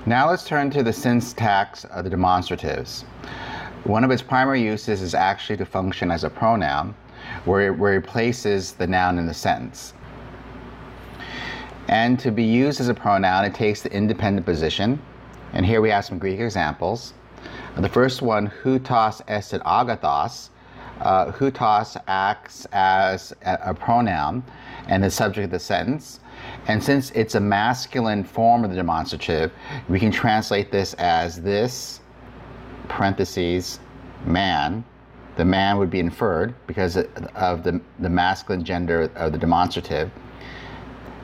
Now let's turn to the syntax of the demonstratives. One of its primary uses is actually to function as a pronoun, where it replaces the noun in the sentence. And to be used as a pronoun, it takes the independent position. And here we have some Greek examples. The first one, houtos estet agathos. Houtos acts as a pronoun and the subject of the sentence. And since it's a masculine form of the demonstrative, we can translate this as this, parentheses, man. The man would be inferred because of the masculine gender of the demonstrative.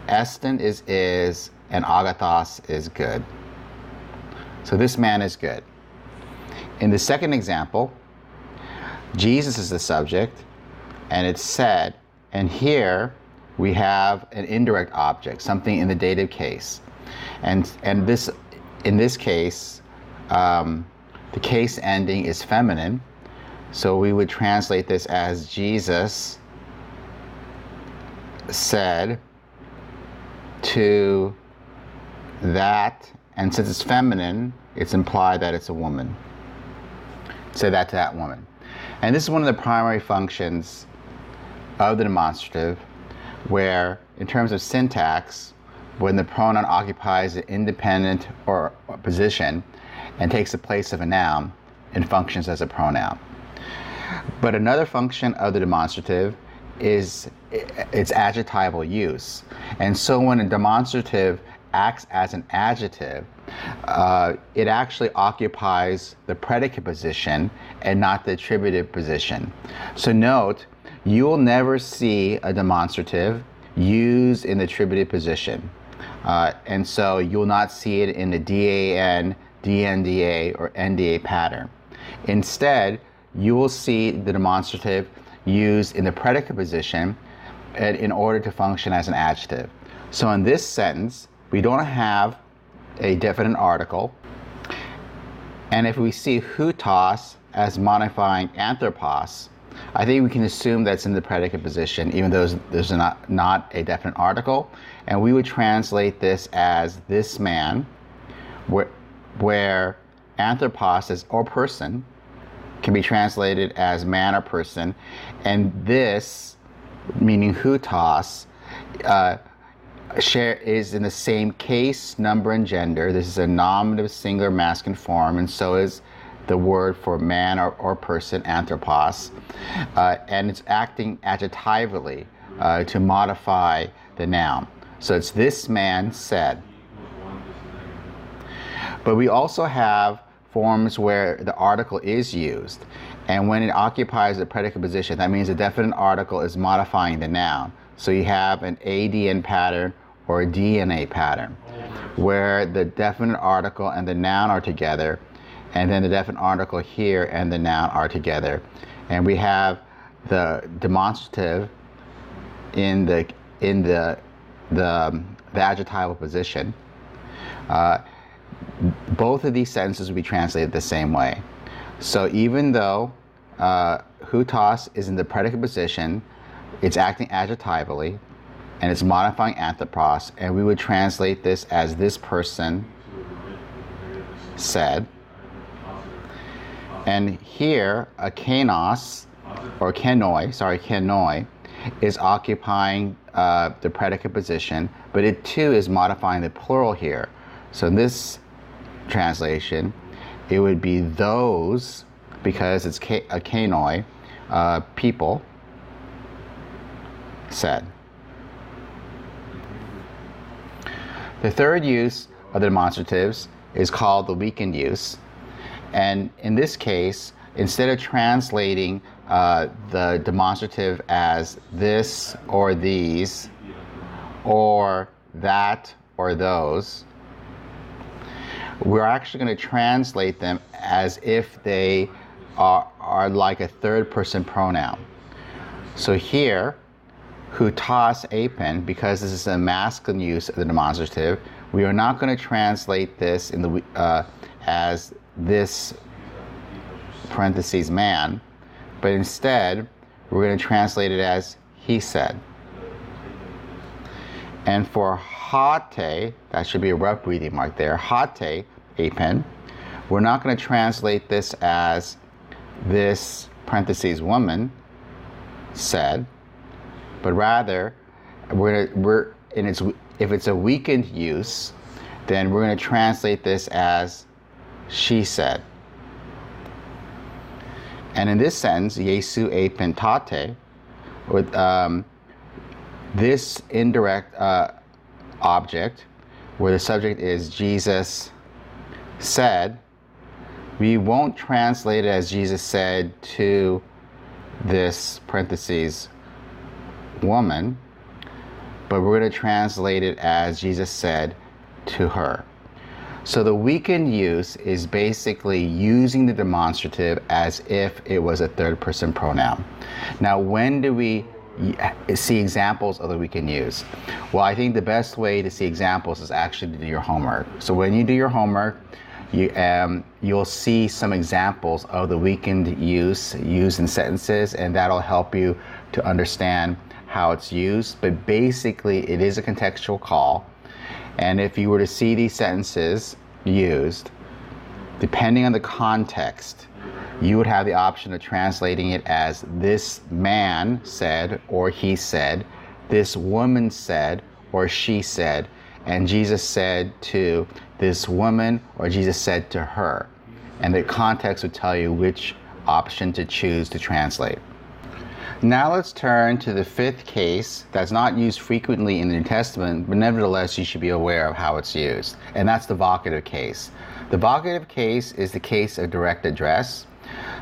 Estin is, and agathos is good. So this man is good. In the second example, Jesus is the subject, and it's said, and here we have an indirect object, something in the dative case. And this, in this case, the case ending is feminine, so we would translate this as Jesus said to that, and since it's feminine, it's implied that it's a woman. Say that to that woman. And this is one of the primary functions of the demonstrative, where in terms of syntax, when the pronoun occupies an independent or position and takes the place of a noun, it functions as a pronoun. But another function of the demonstrative is its adjectival use. And so when a demonstrative acts as an adjective, it actually occupies the predicate position and not the attributive position. So note, you will never see a demonstrative used in the attributive position. And so you will not see it in the DAN, DNDA, or NDA pattern. Instead, you will see the demonstrative used in the predicate position in order to function as an adjective. So in this sentence, we don't have a definite article. And if we see houtos as modifying anthropos, I think we can assume that's in the predicate position, even though there's not a definite article. And we would translate this as this man, where anthropos is or person can be translated as man or person. And this, meaning houtos, is in the same case, number, and gender. This is a nominative singular masculine form, and so is the word for man or person, anthropos, and it's acting adjectively to modify the noun. So it's this man said. But we also have forms where the article is used, and when it occupies the predicate position, that means a definite article is modifying the noun. So you have an ADN pattern or a DNA pattern, where the definite article and the noun are together, and then the definite article here and the noun are together. And we have the demonstrative in the adjectival position. Both of these sentences will be translated the same way. So even though houtos is in the predicate position, it's acting adjectively, and it's modifying anthropos, and we would translate this as this person said. And here, a kenos, or kenoi, is occupying the predicate position, but it too is modifying the plural here. So in this translation, it would be those, because it's a kenoi, people said. The third use of the demonstratives is called the weakened use. And in this case, instead of translating the demonstrative as this or these, or that or those, we're actually going to translate them as if they are like a third person pronoun. So here, houtos apen, because this is a masculine use of the demonstrative, we are not going to translate this in the as this parentheses man, but instead we're going to translate it as he said. And for hate, that should be a rough breathing mark there, hate apen, we're not going to translate this as this parentheses woman said, but rather if it's a weakened use, then we're going to translate this as she said. And in this sentence, Jesu apen tate, with this indirect object, where the subject is Jesus said, we won't translate it as Jesus said to this parentheses woman, but we're going to translate it as Jesus said to her. So the weakened use is basically using the demonstrative as if it was a third person pronoun. Now, when do we see examples of the weakened use? Well, I think the best way to see examples is actually to do your homework. So when you do your homework, you'll see some examples of the weakened use used in sentences, and that'll help you to understand how it's used. But basically, it is a contextual call. And if you were to see these sentences used, depending on the context, you would have the option of translating it as this man said or he said, this woman said or she said, and Jesus said to this woman or Jesus said to her. And the context would tell you which option to choose to translate. Now let's turn to the fifth case that's not used frequently in the New Testament, but nevertheless you should be aware of how it's used, and that's the vocative case. The vocative case is the case of direct address.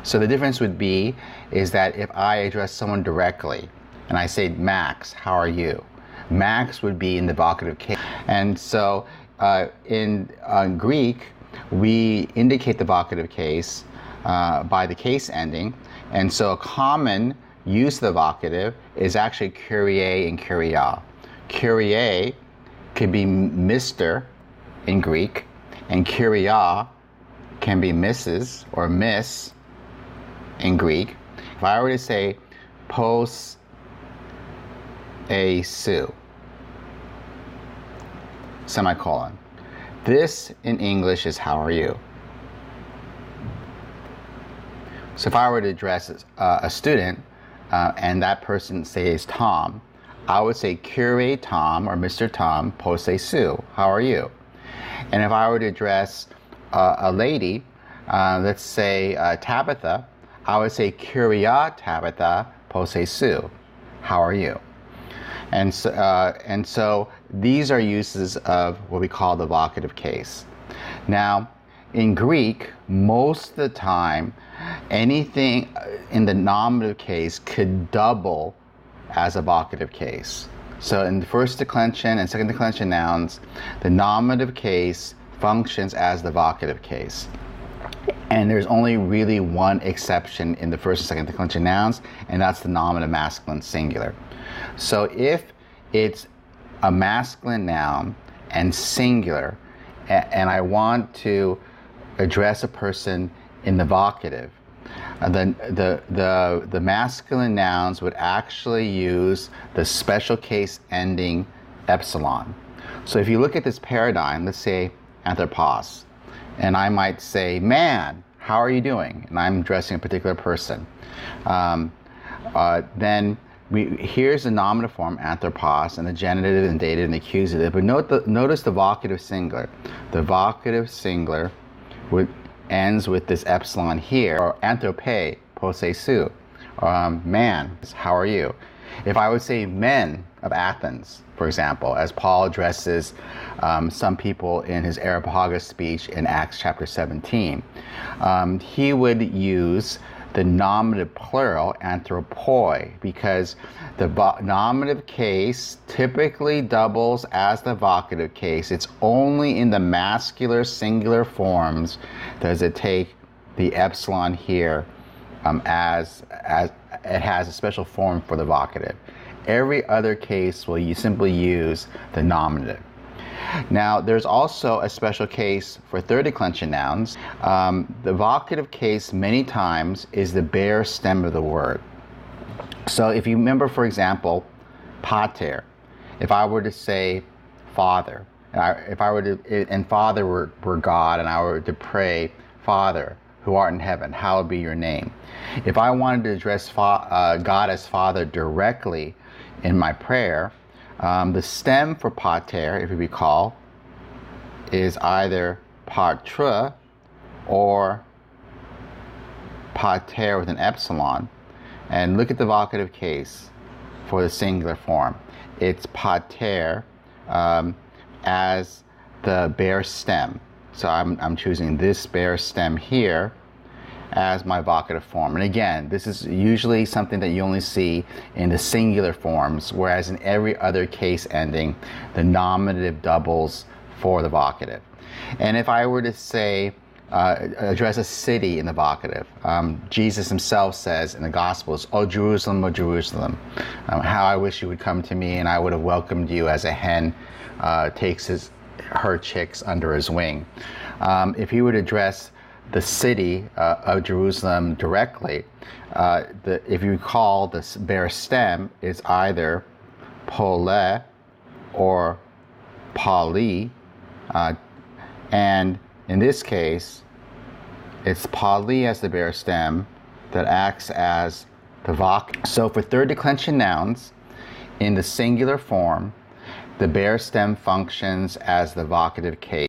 So the difference would be is that if I address someone directly and I say, Max, how are you? Max would be in the vocative case. And so in Greek, we indicate the vocative case by the case ending, and so a common use of the vocative is actually Kyrie and Kyria. Kyrie could be Mr. in Greek, and Kyria can be Mrs. or Miss in Greek. If I were to say pos a su, semicolon, this in English is how are you. So if I were to address a student, and that person says Tom, I would say Kyrie Tom or Mr. Tom, posse su, how are you? And if I were to address a lady, let's say Tabitha, I would say Kyria Tabitha, posse su, how are you? And so these are uses of what we call the vocative case. Now, in Greek, most of the time, anything in the nominative case could double as a vocative case. So in the first declension and second declension nouns, the nominative case functions as the vocative case. And there's only really one exception in the first and second declension nouns, and that's the nominative masculine singular. So if it's a masculine noun and singular, and I want to address a person in the vocative, the masculine nouns would actually use the special case ending epsilon. So if you look at this paradigm, let's say anthropos, and I might say, man, how are you doing? And I'm addressing a particular person. Then here's the nominative form, anthropos, and the genitive and dative and accusative. But notice the vocative singular. The vocative singular ends with this epsilon here, or anthrope, posse su, man, how are you? If I would say men of Athens, for example, as Paul addresses some people in his Areopagus speech in Acts chapter 17, he would use the nominative plural, anthropoi, because the nominative case typically doubles as the vocative case. It's only in the masculine singular forms does it take the epsilon here as it has a special form for the vocative. Every other case will you simply use the nominative. Now, there's also a special case for third declension nouns. The vocative case many times is the bare stem of the word. So if you remember, for example, pater, if I were to say Father. If I were to, and Father were God, and I were to pray, Father, who art in heaven, hallowed be your name. If I wanted to address God as Father directly in my prayer, the stem for pater, if you recall, is either patra or pater with an epsilon. And look at the vocative case for the singular form. It's pater as the bare stem. So I'm choosing this bare stem here as my vocative form. And again, this is usually something that you only see in the singular forms, whereas in every other case ending, the nominative doubles for the vocative. And if I were to say, address a city in the vocative, Jesus himself says in the Gospels, O Jerusalem, how I wish you would come to me and I would have welcomed you as a hen takes her chicks under his wing. If he would address the city of Jerusalem directly, if you recall, the bare stem is either pole or pali, and in this case, it's pali as the bare stem that acts as the vocative. So for third declension nouns, in the singular form, the bare stem functions as the vocative case.